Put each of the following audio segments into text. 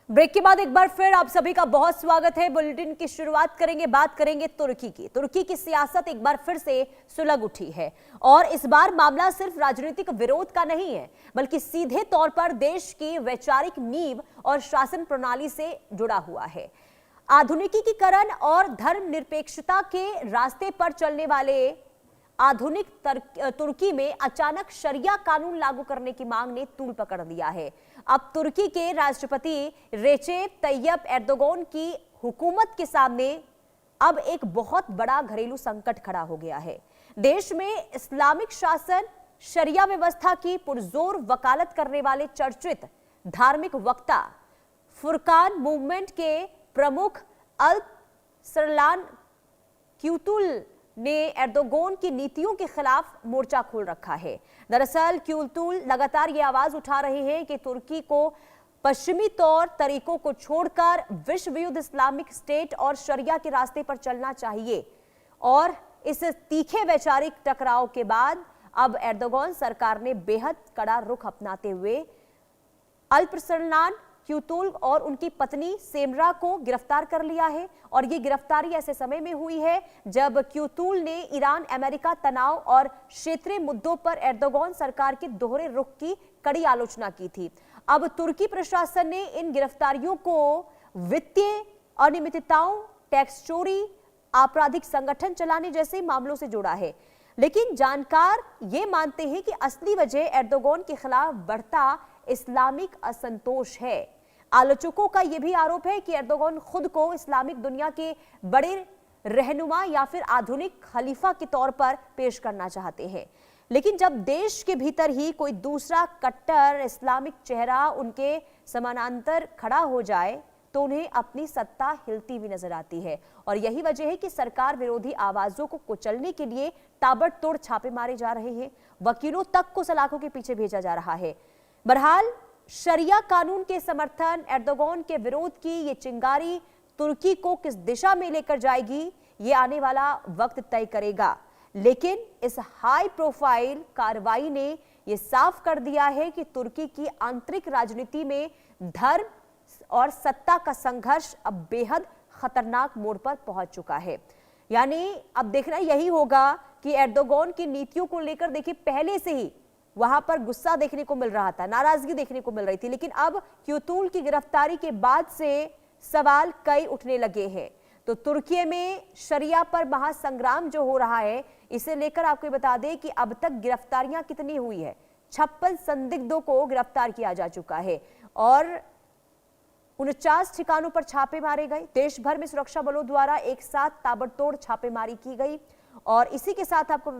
Break के बाद एक बार फिर आप सभी का बहुत स्वागत है। बुलेटिन की शुरुआत करेंगे, बात करेंगे तुर्की की। तुर्की की सियासत एक बार फिर से सुलग उठी है और इस बार मामला सिर्फ राजनीतिक विरोध का नहीं है, बल्कि सीधे तौर पर देश की वैचारिक नींव और शासन प्रणाली से जुड़ा हुआ है। आधुनिकीकरण और धर्मनिरपेक्षता के रास्ते पर चलने वाले आधुनिक तुर्की में अचानक शरिया कानून लागू करने की मांग ने तूल पकड़ लिया है। अब तुर्की के राष्ट्रपति रेचेप तैयब एर्दोगान की हुकूमत के सामने अब एक बहुत बड़ा घरेलू संकट खड़ा हो गया है। देश में इस्लामिक शासन शरिया व्यवस्था की पुरजोर वकालत करने वाले चर्चित धार्मिक वक्ता फुरकान मूवमेंट के प्रमुख अल्पसरलान क्यूतुल ने एर्दोगान की नीतियों के खिलाफ मोर्चा खोल रखा है। दरअसल क्यूतुल लगातार ये आवाज उठा रहे हैं कि तुर्की को पश्चिमी तौर तरीकों को छोड़कर विश्व युद्ध इस्लामिक स्टेट और शरिया के रास्ते पर चलना चाहिए। और इस तीखे वैचारिक टकराव के बाद अब एर्दोगान सरकार ने बेहद कड़ा रुख अपनाते हुए अल्पसरलान क्यूतुल और उनकी पत्नी सेमरा को गिरफ्तार कर लिया है। और ये गिरफ्तारी ऐसे समय में हुई है जब क्यूतुल ने ईरान अमेरिका तनाव और क्षेत्रीय मुद्दों पर एर्दोगान सरकार के दोहरे रुख की कड़ी आलोचना की थी। अब तुर्की प्रशासन ने इन गिरफ्तारियों को वित्तीय अनियमितताओं, टैक्स चोरी, आपराधिक संगठन चलाने जैसे मामलों से जोड़ा है। लेकिन जानकार ये मानते हैं कि असली वजह एर्दोगान के खिलाफ बढ़ता इस्लामिक असंतोष है। आलोचकों का यह भी आरोप है कि एर्दोगान खुद को इस्लामिक दुनिया के बड़े रहनुमा या फिर आधुनिक खलीफा के तौर पर पेश करना चाहते हैं। लेकिन जब देश के भीतर ही कोई दूसरा कट्टर इस्लामिक चेहरा उनके समानांतर खड़ा हो जाए तो उन्हें अपनी सत्ता हिलती हुई नजर आती है। और यही वजह है कि सरकार विरोधी आवाजों को कुचलने के लिए ताबड़तोड़ छापे मारे जा रहे हैं। वकीलों तक को सलाखों के पीछे भेजा जा रहा है। बहरहाल शरिया कानून के समर्थन, एर्दोगान के विरोध की ये चिंगारी तुर्की को किस दिशा में लेकर जाएगी, ये आने वाला वक्त तय करेगा। लेकिन इस हाई प्रोफाइल कार्रवाई ने यह साफ कर दिया है कि तुर्की की आंतरिक राजनीति में धर्म और सत्ता का संघर्ष अब बेहद खतरनाक मोड़ पर पहुंच चुका है। यानी अब देखना यही होगा कि एर्दोगान की नीतियों को लेकर देखिए पहले से ही वहां पर गुस्सा देखने को मिल रहा था, नाराजगी देखने को मिल रही थी, लेकिन अब क्यूतुल की गिरफ्तारी के बाद से सवाल कई उठने लगे हैं। तो तुर्की में शरिया पर महासंग्राम जो हो रहा है, इसे लेकर आपको बता दें कि अब तक गिरफ्तारियां कितनी हुई है। 56 संदिग्धों को गिरफ्तार किया जा चुका है और 49 ठिकानों पर छापे मारे गए। देश भर में सुरक्षा बलों द्वारा एक साथ ताबड़तोड़ छापेमारी की गई। और इसी के साथ आपको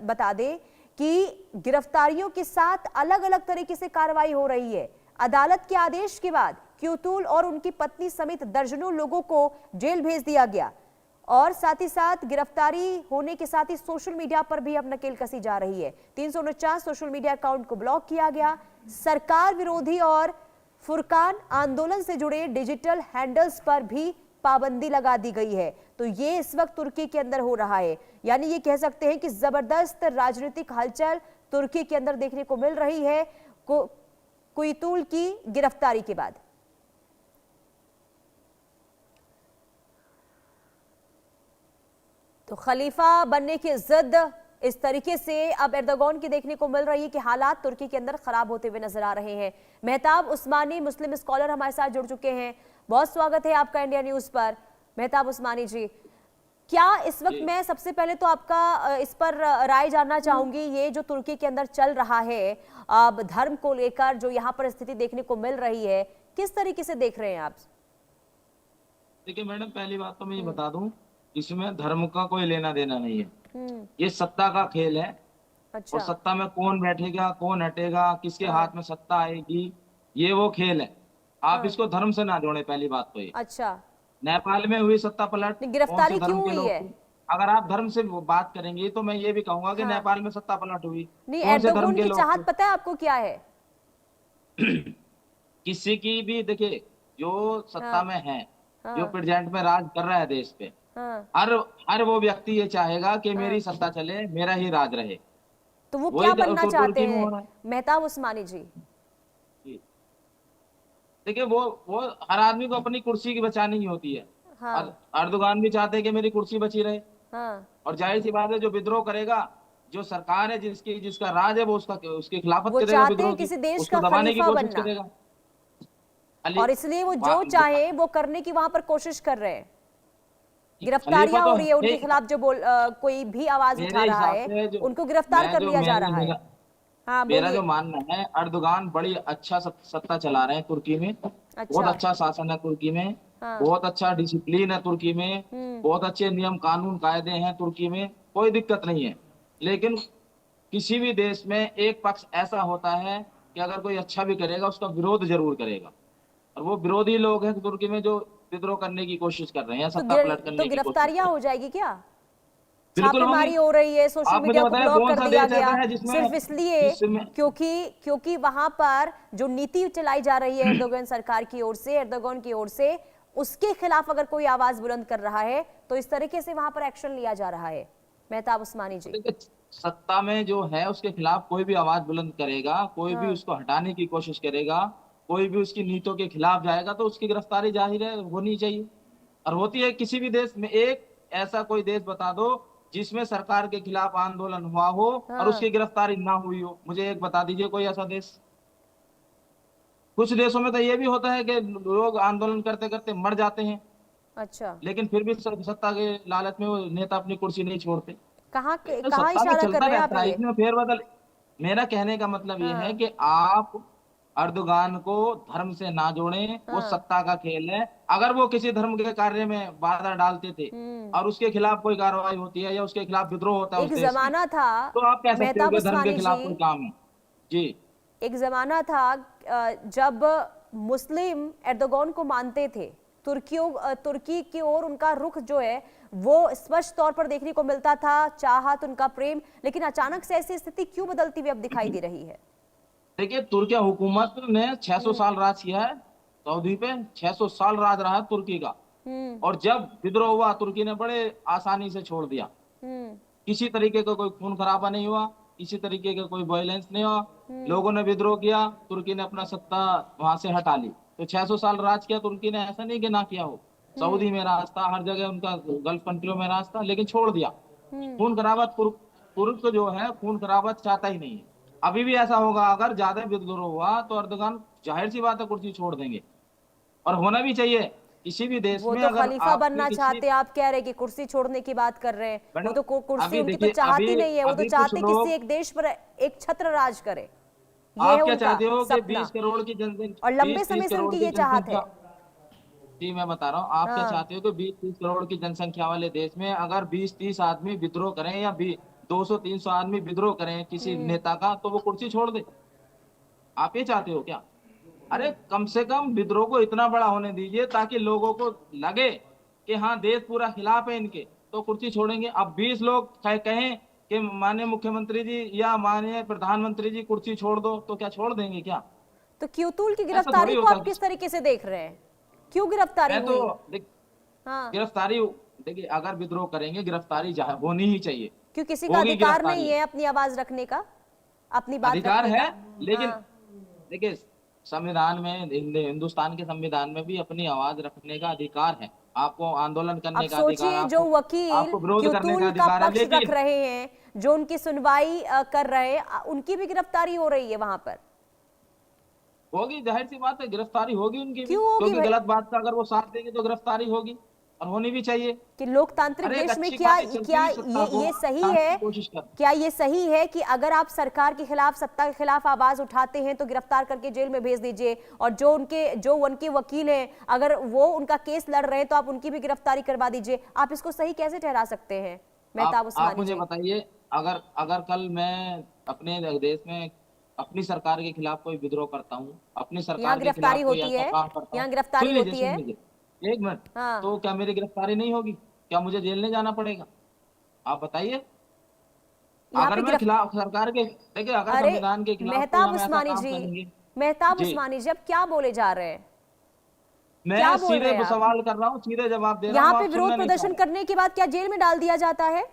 बता दें कि गिरफ्तारियों के साथ अलग अलग तरीके से कार्रवाई हो रही है। अदालत के आदेश के बाद क्यूतुल और उनकी पत्नी समेत दर्जनों लोगों को जेल भेज दिया गया। और साथ ही साथ गिरफ्तारी होने के साथ ही सोशल मीडिया पर भी अब नकेल कसी जा रही है। 349 सोशल मीडिया अकाउंट को ब्लॉक किया गया। सरकार विरोधी और फुरकान आंदोलन से जुड़े डिजिटल हैंडल्स पर भी पाबंदी लगा दी गई है। तो ये इस वक्त तुर्की के अंदर हो रहा है। यानी ये कह सकते हैं कि जबरदस्त राजनीतिक हलचल तुर्की के अंदर देखने को मिल रही है क्यूतुल की गिरफ्तारी के बाद। तो खलीफा बनने की जिद इस तरीके से अब एर्दोगान की देखने को मिल रही है कि हालात तुर्की के अंदर खराब होते हुए नजर आ रहे हैं। मेहताब उस्मानी मुस्लिम स्कॉलर हमारे साथ जुड़ चुके हैं। बहुत स्वागत है आपका इंडिया न्यूज पर। मेहताब उस्मानी जी, क्या इस वक्त मैं सबसे पहले तो आपका इस पर राय जानना चाहूंगी, ये जो तुर्की के अंदर चल रहा है अब धर्म को लेकर जो यहाँ पर स्थिति देखने को मिल रही है, किस तरीके से देख रहे हैं आप? देखिए मैडम, पहली बात तो मैं ये बता दूं, इसमें धर्म का कोई लेना देना नहीं है। ये सत्ता का खेल है। अच्छा। और सत्ता में कौन बैठेगा, कौन हटेगा, किसके हाथ में सत्ता आएगी, ये वो खेल है। आप इसको धर्म से ना जोड़े, पहली बात तो ये। अच्छा। नेपाल में हुई सत्ता पलट, गिरफ्तारी क्यों हुई है? अगर आप धर्म से बात करेंगे तो मैं ये भी कहूंगा कि नेपाल में सत्ता पलट हुई। नहीं, एर्दोगान की चाहत पता है आपको क्या है? किसी की भी देखिए, जो सत्ता में है, जो प्रेजेंट में राज कर रहा है देश पे, हर वो व्यक्ति ये चाहेगा कि मेरी सत्ता चले, मेरा ही राज रहे। तो वो क्या बनना चाहते हैं मेहताब उस्मानी जी? देखिए वो हर आदमी को अपनी कुर्सी की बचानी ही होती है। हाँ। अर्दोगान भी चाहते हैं कि मेरी कुर्सी बची रहे। हाँ। और जाहिर सी बात है, जो विद्रोह करेगा, जो सरकार है जिसका राज है, वो उसकी खिलाफत वो करेगा, चाहते हैं विद्रोह की किसी देश उसको का दबाने की खलीफा कोशिश बनना, करेगा। और इसलिए वो जो चाहे वो करने की वहां पर कोशिश कर रहे हैं। खलीफा गिरफ्तारियां तो हो रही है उनके नहीं, खिलाफ, जो कोई भी आवाज उठा मेरे रहा हिसाब है से जो उनको गिरफ्तार मैं कर जो लिया जा मैं रहा है। हाँ मेरा बोलिए। जो मानना है, अर्दोगान बड़ी अच्छा सत्ता चला रहे हैं तुर्की में। बहुत अच्छा। अच्छा शासन है तुर्की में। हाँ। बहुत अच्छा डिसिप्लिन है तुर्की में। बहुत अच्छे नियम कानून कायदे हैं तुर्की में, कोई दिक्कत नहीं है। लेकिन किसी भी देश में एक पक्ष ऐसा होता है कि अगर कोई अच्छा भी करेगा उसका विरोध जरूर करेगा, और वो विरोधी लोग हैं तुर्की में जो विद्रोह करने की कोशिश कर रहे हैं, सत्ता पलट तो करने की कोशिश कर गिरफ्तारियां रहे हो हैं। जाएगी क्या? बिल्कुल होगी। छापेमारी हो रही है, सोशल आप मुझे मीडिया को बताएं ब्लॉक कौन कर सा दिया देश गया, ऐसा है सिर्फ इसलिए जिसमें क्योंकि वहां पर जो नीति चलाई जा रही है एर्दोगन सरकार की ओर से, एर्दोगन की ओर से, उसके खिलाफ अगर कोई आवाज बुलंद कर रहा है तो इस तरीके से वहां पर एक्शन लिया जा रहा है। मेहताब उस्मानी जी। देखिए, सत्ता में जो है उसके खिलाफ कोई भी आवाज बुलंद करेगा, कोई भी हाँ। उसको हटाने की कोशिश करेगा, कोई भी उसकी नीतियों के खिलाफ जाएगा, तो उसकी गिरफ्तारी जाहिर है होनी चाहिए, और होती है। किसी भी देश में एक ऐसा कोई देश बता दो जिसमें सरकार के खिलाफ आंदोलन हुआ हो और हाँ। उसकी गिरफ्तारी ना हुई हो, मुझे एक बता दीजिए कोई ऐसा देश। कुछ देशों में तो ये भी होता है कि लोग आंदोलन करते करते मर जाते हैं, अच्छा। लेकिन फिर भी सत्ता के लालच में वो नेता अपनी कुर्सी नहीं छोड़ते। तो कहाँ सत्ता में इशारा कर चलता रहे हैं आप रहता है, ये? इसमें फेरबदल। मेरा कहने का मतलब ये है हाँ। कि आप अर्दोगान को धर्म से ना जोड़ें, वो हाँ। सत्ता का खेल है। अगर वो किसी धर्म के कार्य में बाधा डालते थे और उसके खिलाफ कोई कार्रवाई होती है या उसके खिलाफ विद्रोह होता है उस एक देश में, जमाना था, तो आप कह सकते हो मेहताब कि धर्म के उस्मानी जी, खिलाफ कोई काम है। जी। एक जमाना था जब मुस्लिम एर्दोगन को मानते थे। तुर्की की ओर उनका रुख जो है वो स्पष्ट तौर पर देखने को मिलता था, चाहत, उनका प्रेम। लेकिन अचानक से ऐसी स्थिति क्यों बदलती हुई अब दिखाई दे रही है? देखिए, तुर्की हुकूमत ने 600 साल राज किया है सऊदी पे। 600 साल राज रहा है तुर्की का। हम्म। और जब विद्रोह हुआ, तुर्की ने बड़े आसानी से छोड़ दिया। हम्म। किसी तरीके का कोई खून खराबा नहीं हुआ, किसी तरीके का कोई वायलेंस नहीं हुआ। लोगों ने विद्रोह किया, तुर्की ने अपना सत्ता वहां से हटा ली। तो 600 साल राज किया तुर्की ने, ऐसा नहीं कि ना किया हो। सऊदी में राज था, हर जगह उनका गल्फ कंट्रियों में राज था, लेकिन छोड़ दिया। खून खराबा तुर्क जो है खून खराबा चाहता ही नहीं है। अभी भी ऐसा होगा, अगर ज्यादा विद्रोह हुआ तो अर्दोगान जाहिर सी बात है कुर्सी छोड़ देंगे, और होना भी चाहिए। किसी भी देश वो में तो अगर खलीफा आपकी बनना चाहते हैं, आप कह रहे हैं कि कुर्सी छोड़ने की बात कर रहे हैं। वो तो कुर्सी अभी उनकी तो देखिए, चाहती नहीं है, वो तो अभी कुछ चाहते लोग, किसी एक देश पर एक छत्र राज करे। ये आप है क्या उनका चाहते हो कि सपना, 20 करोड़ की जनसंख्या, और लंबे 20-30 समय से करोड़ उनकी की ये चाहत है। जनसंख्या। जी, मैं बता रहा हूँ, आप क्या हाँ। चाहते हो कि 20-30 करोड़ की जनसंख्या वाले देश में अगर 20-30 आदमी विद्रोह करें, या 200-300 आदमी विद्रोह करें किसी नेता का, तो वो कुर्सी छोड़ दे? आप ये चाहते हो क्या? अरे कम से कम विद्रोह को इतना बड़ा होने दीजिए ताकि लोगों को लगे कि हाँ, देश पूरा खिलाफ है इनके, तो कुर्सी छोड़ेंगे। अब 20 लोग कहें कि माननीय मुख्यमंत्री जी या माननीय प्रधानमंत्री जी कुर्सी छोड़ दो, तो क्या छोड़ देंगे क्या? तो क्यूतुल की ऐसा थोड़ी गिरफ्तारी को होता आप किस तरीके से देख रहे हैं? क्यों गिरफ्तारी मैं हुई? तो हाँ। गिरफ्तारी, देखिए, अगर विद्रोह करेंगे गिरफ्तारी होनी ही चाहिए। क्यों किसी का होगी अधिकार गिरफ्तारी, नहीं है अपनी आवाज रखने का, अपनी बात अधिकार रखने है। का? लेकिन हाँ। देखिए, संविधान में, हिंदुस्तान के संविधान में भी अपनी आवाज रखने का अधिकार है। आपको आंदोलन अब करने का अधिकार, सोचिए, जो वकील आपको विरोध करने का क्यूतुल का अधिकार है। पक्ष रख लेकिन रहे हैं, जो उनकी सुनवाई कर रहे हैं, उनकी भी गिरफ्तारी हो रही है वहां पर। होगी, जाहिर सी बात है, गिरफ्तारी होगी उनकी भी, क्यों होगी क्योंकि भाई? गलत बात का अगर वो साथ देंगे तो गिरफ्तारी होगी, और होनी भी चाहिए। कि लोकतांत्रिक अरे एक देश में अच्छी क्या खासी चलती क्या हुई सत्ता को ये सही हटाने है? की कोशिश कर। क्या ये सही है कि अगर आप सरकार के खिलाफ, सत्ता के खिलाफ आवाज उठाते हैं तो गिरफ्तार करके जेल में भेज दीजिए, और जो उनके वकील हैं अगर वो उनका केस लड़ रहे हैं तो आप उनकी भी गिरफ्तारी करवा दीजिए? आप इसको सही कैसे ठहरा सकते हैं मेहताब आप उस्मानी मुझे जी? बताइए, अगर अगर कल मैं अपने देश में अपनी सरकार के खिलाफ कोई विद्रोह करता हूँ, अपनी यहाँ सरकार के गिरफ्तारी खिलाफ कोई होती ऐसा है, काम करता हूँ, यहाँ गिरफ्तारी होती सुन है। लीजिए, एक मिनट, हाँ। तो क्या मेरी गिरफ्तारी नहीं होगी? क्या मुझे जेल नहीं जाना पड़ेगा? आप बताइए। यहाँ अगर पे मैं खिलाफ सरकार के, देखिए, अगर अरे संविधान के खिलाफ कोई मेहताब हम ऐसा उस्मानी काम जी, करेंगे। मेहताब जी, उस्मानी जी, अब क्या बोले जा रहे हैं? मैं क्या बोल रहे सीधे हैं आप? सवाल कर रहा हूँ, सीधे जवाब दे रहा यहाँ हूँ, पे आप विरोध सुनना नहीं चाह प्रदर्शन रहे। करने के बाद क्या जेल में डाल दिया जाता है?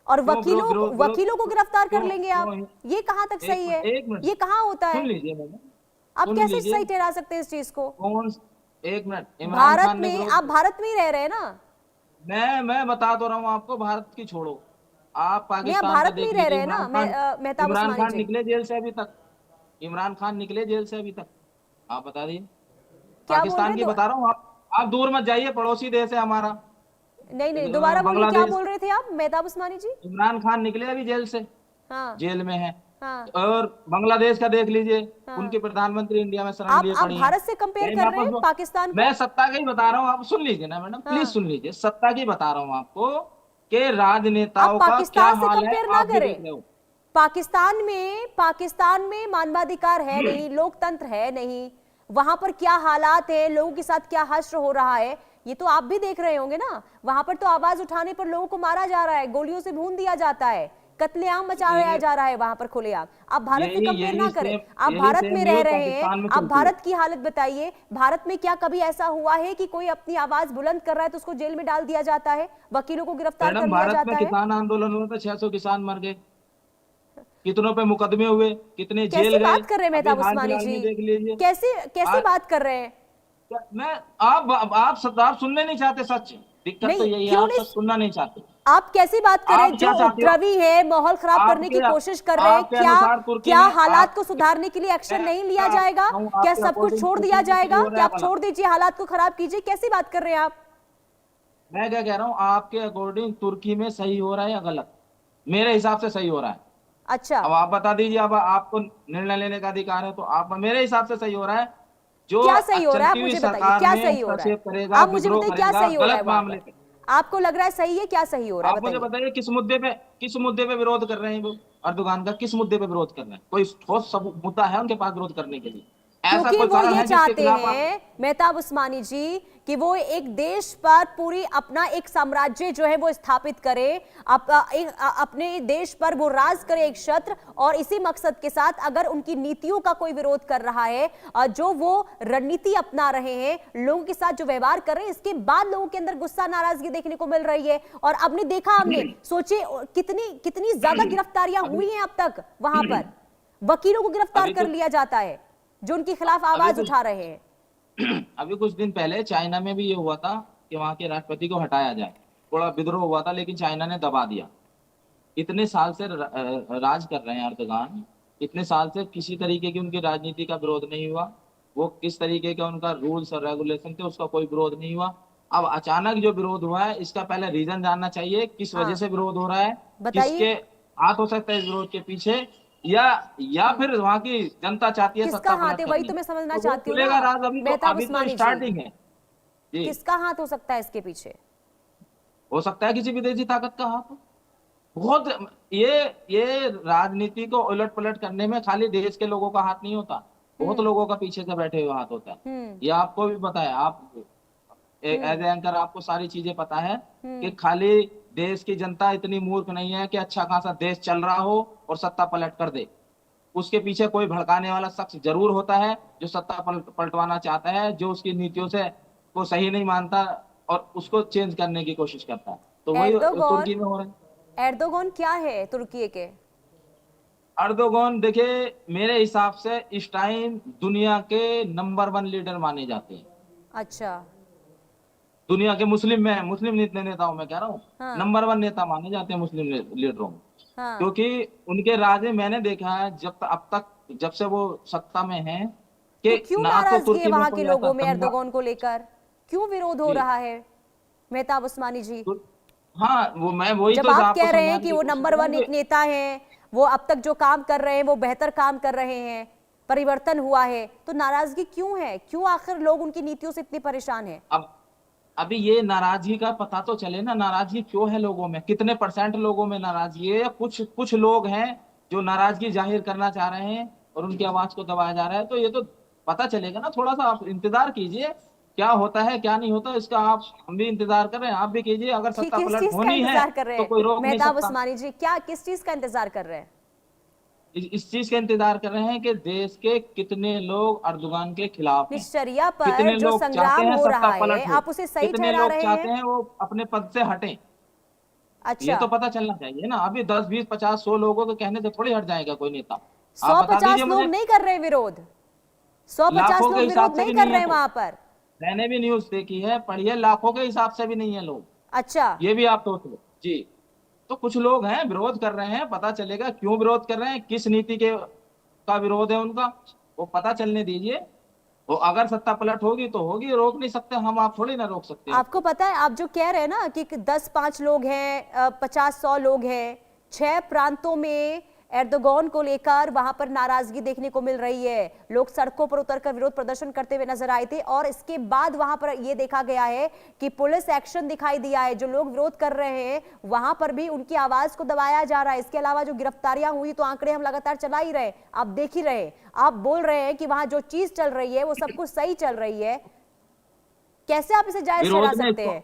और क्यों वकीलों को गिरफ्तार कर क्यों लेंगे आप? क्यों ये कहां तक सही है? एक मिनट ये कहां होता है? सुन लीजिए मैडम, आप सुन कैसे लीजिए। सही ठहरा सकते हैं इस चीज को? कौन, एक मिनट, इमरान भारत खान ने में, विरोध, आप भारत में ही रह रहे हैं ना? मैं बता तो रहा हूँ आपको, भारत की छोड़ो, आप नहीं, आप पाकिस्तान का भारत में ही देख रह लीजिए। रहे हैं ना, इमरान खान, मेहताब इमरान उस्मानी खान जी? निकले जेल से अभी तक, इमरान खान निकले जेल से अभी तक, आप बता दीजिए। क्या बोल रहे पाकिस्तान हैं? की बता रहा हूँ, आप दूर मत जाइए, पड़ोसी देश है हमारा, नहीं नहीं, दोबारा बोलिए, क्या बांग्लादेश। बोल रहे थे आप मेहताब उस्मानी जी? इमरान खान निकले अभी जेल से, हाँ जेल में है। हाँ और बांग्लादेश का देख लीजिए, हाँ। उनके प्रधानमंत्री इंडिया में शरण लिए आप पड़ी हैं। भारत से कंपेयर कहीं कर रहे वापस हैं वो, पाकिस्तान को? मैं सत्ता का ही बता रहा हूँ, आप सुन लीजिए ना मैडम, प्लीज हाँ, सुन लीजिए, सत्ता की बता रहा हूँ आपको कि आप राजनेताओं का क्या पाकिस्तान से हाल है, कंपेयर ना आप भी देख करें। रहे हो। पाकिस्तान में मानवाधिकार है नहीं, लोकतंत्र है नहीं, वहां पर क्या हालात है, लोगों के साथ क्या हश्र हो रहा है, ये तो आप भी देख रहे होंगे ना। वहां पर तो आवाज उठाने पर लोगों को मारा जा रहा है, गोलियों से भून दिया जाता है, कत्लेआम मचाया ये जा रहा है वहां पर खुलेआम। आप भारत से यही कंपेयर यही ना करें। सेम आप यही भारत सेम में रह न्यूज रहे हैं, पाकिस्तान में आप चलती है। भारत की हालत बताइए। भारत में क्या कभी ऐसा हुआ है कि कोई अपनी आवाज बुलंद कर रहा है तो उसको जेल में डाल दिया जाता है, वकीलों को गिरफ्तार कर मैडम, लिया भारत में जाता है? किसान आंदोलन हुआ था, 600 किसान मर गए, कितनों पे मुकदमे हुए, कितने जेल कैसी गए, बात कर रहे हैं अभी मेहताब हाल उस्मानी फिलहाल जी? में देख लीजिए। कैसे कैसे आ, बात कर रहे हैं? मैं आप सुनने नहीं चाहते सच, दिक्कत तो नहीं, यही है, क्यों आप नहीं? सच सुनना नहीं चाहते। आप कैसी बात कर रहे आप हैं? जो क्या चाहते हो, उपद्रवी है, माहौल खराब करने की आपके कोशिश कर रहे हैं, आपके क्या अनुसार तुर्की क्या में हालात आप, को सुधारने के लिए एक्शन मैं नहीं लिया मैं जाएगा? आपको क्या आपके सब कुछ अकॉर्डिंग छोड़ दिया तुर्की में सही जाएगा? हो रहा क्या है आप भला? छोड़ दीजिए, हालात को खराब कीजिए? कैसी बात कर रहे हैं आप? मैं क्या कह रहा हूँ, आपके अकॉर्डिंग तुर्की में सही हो रहा है या गलत? मेरे हिसाब से सही हो रहा है। अच्छा, अब आप बता दीजिए, अब आपको निर्णय लेने का अधिकार है, तो आप, मेरे हिसाब से सही हो रहा है। जो क्या सही हो रहा है? आप चलती हुई मुझे बताइए, सरकार क्या में सही हो रहा है? हस्तक्षेप करेगा, आप मुझे विद्रोह बताइए, क्या करेगा सही हो रहा है गलत वहां मामले पर? पे। आपको लग रहा है सही है? क्या सही हो रहा है आप मुझे बताइए? बताइए, किस मुद्दे पे विरोध कर रहे हैं वो, अर्दोगान का किस मुद्दे पे विरोध कर रहे हैं? कोई ठोस मुद्दा है उनके पास विरोध करने के लिए? ऐसा क्योंकि कोई वो कारण ये है जिसके चाहते खिलाफ आप, हैं मेहताब उस्मानी जी कि वो एक देश पर पूरी अपना एक साम्राज्य जो है वो स्थापित करे, अपने देश पर वो राज करे एक छत्र, और इसी मकसद के साथ अगर उनकी नीतियों का कोई विरोध कर रहा है, जो वो रणनीति अपना रहे हैं, लोगों के साथ जो व्यवहार कर रहे हैं, इसके बाद लोगों के अंदर गुस्सा नाराजगी देखने को मिल रही है। और अब हमने सोचे कितनी कितनी ज्यादा गिरफ्तारियां अभी हुई हैं अब तक, वहां पर वकीलों को गिरफ्तार अभी कर कुछ लिया जाता है जो उनके खिलाफ अभी आवाज कुछ उठा रहे हैं। अभी कुछ दिन पहले चाइना में भी ये हुआ था कि वहां के राष्ट्रपति को हटाया जाए, थोड़ा विद्रोह हुआ था, लेकिन चाइना ने दबा दिया। इतने साल से राज कर रहे हैं अर्दोगान, इतने साल से किसी तरीके की उनकी राजनीति का विरोध नहीं हुआ, वो किस तरीके का उनका रूल्स और रेगुलेशन थे उसका कोई विरोध नहीं हुआ। अब अचानक जो विरोध हुआ है, इसका पहले रीजन जानना चाहिए, किस वजह हाँ, से विरोध हो रहा है, बताइए। किसके हाथ हो सकता है इस विरोध के पीछे, या फिर वहां की जनता चाहती है किसका सत्ता हाथ पलट है, वही करनी। तो मैं समझना तो वो चाहती हूँ ना खुलेगा राज, मेहताब अभी तो उस्मानी जी। स्टार्टिंग है जी। किसका हाथ हो सकता है इसके पीछे? हो सकता है किसी विदेशी ताकत का हाथ हो। बहुत, ये राजनीति को उलट पलट करने में खाली देश के लोगों का हाथ नहीं होता, बहुत हम्म लोगों का पीछे से बैठे हुए हाथ होता है। हम्म ये आपको भी पता है, आप हम्म एज एंकर आपको सारी चीजें पता है कि हम्म खाली देश की जनता इतनी मूर्ख नहीं है कि अच्छा खासा देश चल रहा हो और सत्ता पलट कर दे। उसके पीछे कोई भड़काने वाला शख्स जरूर होता है जो सत्ता पलटवाना चाहता है, जो उसकी नीतियों से को सही नहीं मानता और उसको चेंज करने की कोशिश करता है। तो वही एर्दोगन, तुर्की में हो रहा है। एर्दोगन क्या है तुर्की के? अर्दोगन देखिए, मेरे हिसाब से इस टाइम दुनिया के नंबर 1 लीडर माने जाते हैं। अच्छा, दुनिया के मुस्लिम नेताओं में कह रहा हूँ, हाँ नंबर 1 नेता माने जाते हैं मुस्लिम लीडरों में। हाँ। क्योंकि उनके राज में मैंने देखा है, अब तक जब से वो सत्ता में हैं, तो कि क्यों ना तो नाराजगी है तुर्की में वहां के कोई ऐसा लोगों में दंगा एर्दोगन को लेकर? क्यों विरोध हो जी, रहा है मेहताब उस्मानी जी? तो, हाँ, वो मैं वही जब तो आप आपको कह रहे हैं समझाने कि की वो कोशिश नंबर कर रहा 1 हूँ एक नेता हैं, वो अब तक जो काम कर रहे हैं वो बेहतर काम कर रहे हैं, परिवर्तन हुआ है, तो नाराजगी क्यों है? क्यों आखिर लोग उनकी नीतियों से इतने परेशान हैं? अब अभी ये नाराजगी का पता तो चले ना, नाराजगी क्यों है लोगों में, कितने % लोगों में नाराजगी है, या कुछ कुछ लोग हैं जो नाराजगी जाहिर करना चाह रहे हैं और उनकी आवाज को दबाया जा रहा है। तो ये तो पता चलेगा ना, थोड़ा सा आप इंतजार कीजिए, क्या होता है क्या नहीं होता इसका। आप, हम भी इंतजार कर रहे हैं, आप भी कीजिए। अगर सत्ता किस पलट चीज का होनी है इंतजार कर रहे तो हैं कोई रोक नहीं मेहताब सकता। उस्मानी जी? क्या किस चीज का इंतजार कर रहे हैं? इस चीज का इंतजार कर रहे हैं कि देश के कितने लोग अर्दोगान के खिलाफ हैं, निश्चर्या पर कितने जो लोग चाहते संग्राम हैं हो सत्ता रहा है, पलट हो, आप उसे सही कितने ठहरा लोग रहे चाहते हैं? हैं वो अपने पद से हटें। ये अच्छा, तो पता चलना चाहिए ना। अभी 10, 20, 50, 100 लोगों के कहने से थोड़ी हट जाएगा कोई नेता। आप सौ बता दीजिए पचास लोग मुझे। नहीं कर रहे विरोध? 150 लाखों लोग के हिसाब विरोध से नहीं भी कर नहीं रहे है। हैं वहां पर। मैंने भी न्यूज देखी है, पढ़िए, लाखों के हिसाब से भी नहीं है लोग। अच्छा। ये भी आप सोचो जी। तो कुछ लोग हैं विरोध कर रहे हैं, पता चलेगा क्यों विरोध कर रहे हैं, किस नीति के का विरोध है उनका, वो पता चलने दीजिए। वो अगर सत्ता पलट होगी तो होगी, रोक नहीं सकते हम, आप थोड़ी ना रोक सकते हैं आपको उसको। पता है, आप जो कह रहे हैं ना कि 10-5 लोग हैं, 50-100 लोग हैं, 6 प्रांतों में एर्दोगन को लेकर वहां पर नाराजगी देखने को मिल रही है। लोग सड़कों पर उतरकर विरोध प्रदर्शन करते हुए नजर आए थे और इसके बाद वहां पर यह देखा गया है कि पुलिस एक्शन दिखाई दिया है। जो लोग विरोध कर रहे हैं वहां पर भी उनकी आवाज को दबाया जा रहा है। इसके अलावा जो गिरफ्तारियां हुई तो आंकड़े हम लगातार चला ही रहे, आप देख ही रहे। आप बोल रहे हैं कि वहां जो चीज चल रही है वो सब कुछ सही चल रही है। कैसे आप इसे जायज ठहरा विरोध में सकते इसको, हैं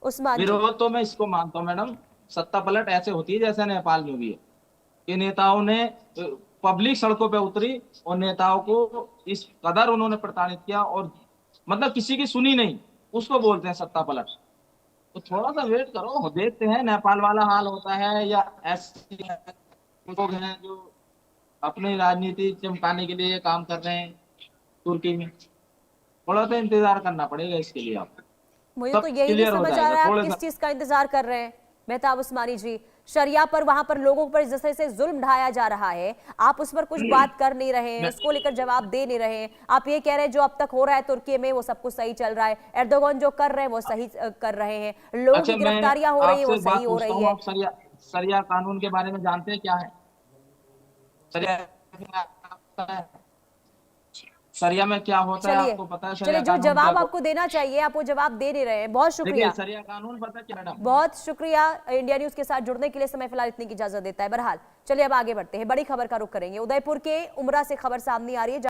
उस्मान जी? विरोध तो मैं इसको मानता हूँ मैडम, सत्ता पलट ऐसे होती है जैसे नेपाल में भी है कि नेताओं ने पब्लिक सड़कों पे उतरी और नेताओं को इस कदर उन्होंने प्रताड़ित किया और मतलब किसी की सुनी नहीं, उसको बोलते हैं सत्ता पलट। तो थोड़ा सा वेट करो, देखते हैं नेपाल वाला हाल होता है या ऐसे लोग हैं जो अपनी राजनीति चमकाने के लिए काम कर रहे हैं तुर्की में। थोड़ा सा इंतजार करना पड़ेगा इसके लिए आपको, मुझे तो सब यही नहीं क्लियर हो समझ आ जाएगा रहा है आप थोड़ा किस सा। चीज का इंतजार कर रहे हैं मेहताब उस्मानी जी। शरिया पर वहां पर लोगों पर जिस तरह से जुल्म ढाया जा रहा है, आप उस पर कुछ बात कर नहीं रहे हैं, मैं उसको लेकर जवाब दे नहीं रहे हैं। आप ये कह रहे हैं जो अब तक हो रहा है तुर्की में वो सब कुछ सही चल रहा है, एर्दोगन जो कर रहे हैं वो सही कर रहे हैं, लोगों की अच्छा, मैं गिरफ्तारियां हो रही है आपसे वो एक सही बात हो पूछता रही हूँ, है। आप सरिया सरिया कानून के बारे में जानते हैं क्या है? सरिया सरिया में क्या होता है चलिए आपको पता है? चलिए, सरिया जो कानून क्या जवाब आपको देना चाहिए आप वो जवाब दे नहीं रहे हैं। बहुत देखिए, शुक्रिया। सरिया कानून पता है क्या मैडम? बहुत शुक्रिया इंडिया न्यूज के साथ जुड़ने के लिए। समय फिलहाल इतनी की इजाजत देता है। बहरहाल चलिए अब आगे बढ़ते हैं, बड़ी खबर का रुख करेंगे। उदयपुर के उमरा से खबर सामने आ रही है।